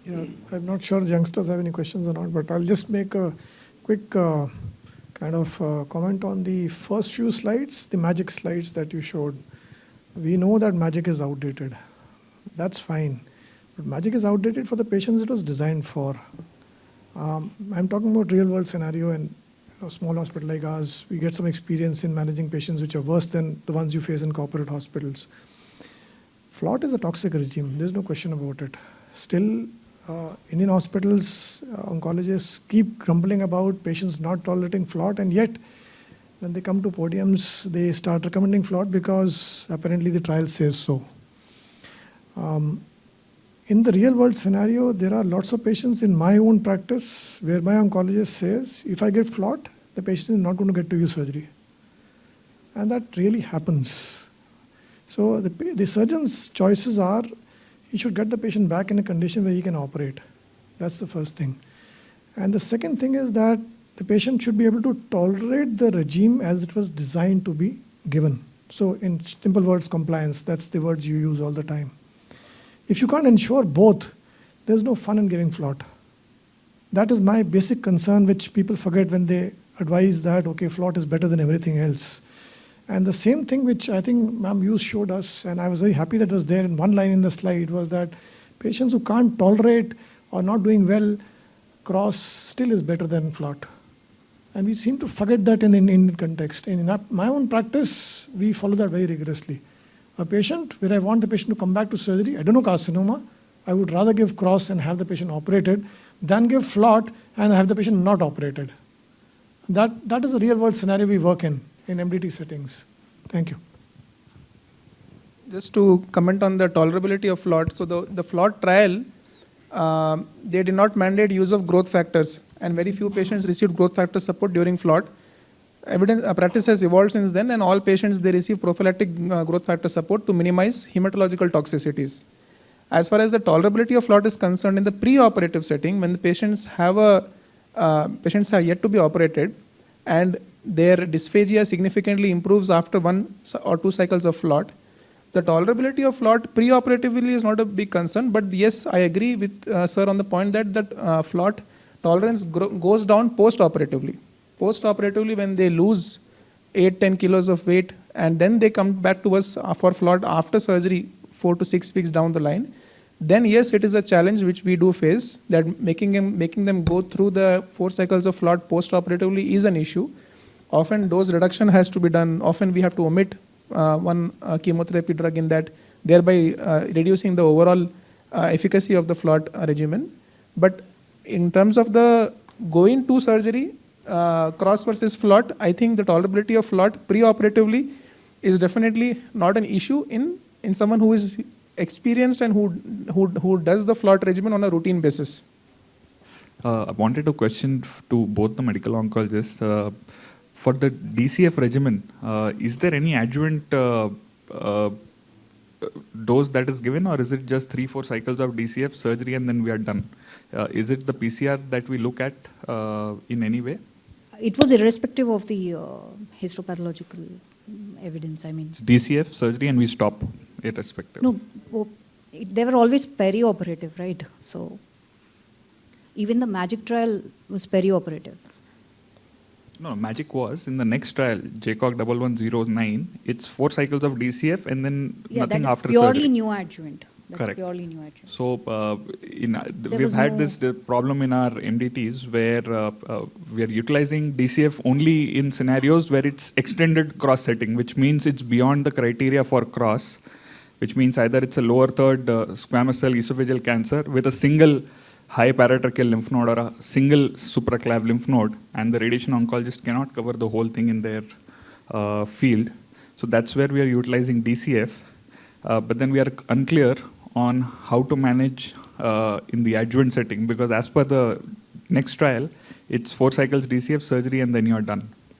Yeah, I'm not sure youngsters have any questions or not, but I'll just make a quick kind of comment on the first few slides, the magic slides that you showed. We know that magic is outdated. That's fine. But magic is outdated for the patients it was designed for. I'm talking about real world scenario, and a small hospital like ours, we get some experience in managing patients which are worse than the ones you face in corporate hospitals. FLOT is a toxic regime, there's no question about it. Still, Indian hospitals, oncologists keep grumbling about patients not tolerating FLOT, and yet when they come to podiums, they start recommending FLOT because apparently the trial says so. In the real world scenario, there are lots of patients in my own practice where my oncologist says, if I get FLOT, the patient is not going to get to use surgery. And that really happens. So the surgeon's choices are, he should get the patient back in a condition where he can operate. That's the first thing. And the second thing is that the patient should be able to tolerate the regime as it was designed to be given. So in simple words, compliance, that's the words you use all the time. If you can't ensure both, there's no fun in giving FLOT. That is my basic concern, which people forget when they advise that, okay, FLOT is better than everything else. And the same thing which I think Ma'am Hughes showed us, and I was very happy that it was there in one line in the slide, was that patients who can't tolerate or not doing well, cross still is better than FLOT. And we seem to forget that in the Indian context. In my own practice, we follow that very rigorously. A patient, where I want the patient to come back to surgery, adenocarcinoma, I would rather give cross and have the patient operated than give FLOT and have the patient not operated. That is a real world scenario we work in MDT settings. Thank you. Just to comment on the tolerability of FLOT. So the FLOT trial, they did not mandate use of growth factors, and very few patients received growth factor support during FLOT. Practice has evolved since then, and all patients, they receive prophylactic growth factor support to minimize hematological toxicities. As far as the tolerability of FLOT is concerned, in the preoperative setting, when the patients have yet to be operated, and their dysphagia significantly improves after 1 or 2 cycles of FLOT, the tolerability of FLOT preoperatively is not a big concern, but yes, I agree with sir on the point that FLOT tolerance goes down post-operatively. Post-operatively, when they lose 8-10 kilos of weight and then they come back to us for FLOT after surgery 4 to 6 weeks down the line, then yes, it is a challenge which we do face, that making them go through the 4 cycles of FLOT post-operatively is an issue. Often dose reduction has to be done. Often we have to omit one chemotherapy drug in that, thereby reducing the overall efficacy of the FLOT regimen. But in terms of the going to surgery, cross versus FLOT, I think the tolerability of FLOT preoperatively is definitely not an issue in someone who is experienced and who does the FLOT regimen on a routine basis. I wanted to question to both the medical oncologists. For the DCF regimen, is there any adjuvant dose that is given, or is it just 3-4 cycles of DCF surgery and then we are done? Is it the PCR that we look at in any way? It was irrespective of the histopathological evidence. I mean, it's DCF surgery and we stop irrespective. No, they were always perioperative, right? So even the MAGIC trial was perioperative. No, MAGIC was in the next trial, JCOG 1109. It's 4 cycles of DCF and then nothing after surgery. Purely neoadjuvant. That's correct. Purely neoadjuvant. So we've had this problem in our MDTs where we are utilizing DCF only in scenarios where it's extended cross setting, which means it's beyond the criteria for cross, which means either it's a lower third squamous cell esophageal cancer with a single high paratracheal lymph node or a single supraclav lymph node, and the radiation oncologist cannot cover the whole thing in their field. So that's where we are utilizing DCF, but then we are unclear on how to manage in the adjuvant setting, because as per the next trial, it's 4 cycles DCF surgery and then you're done.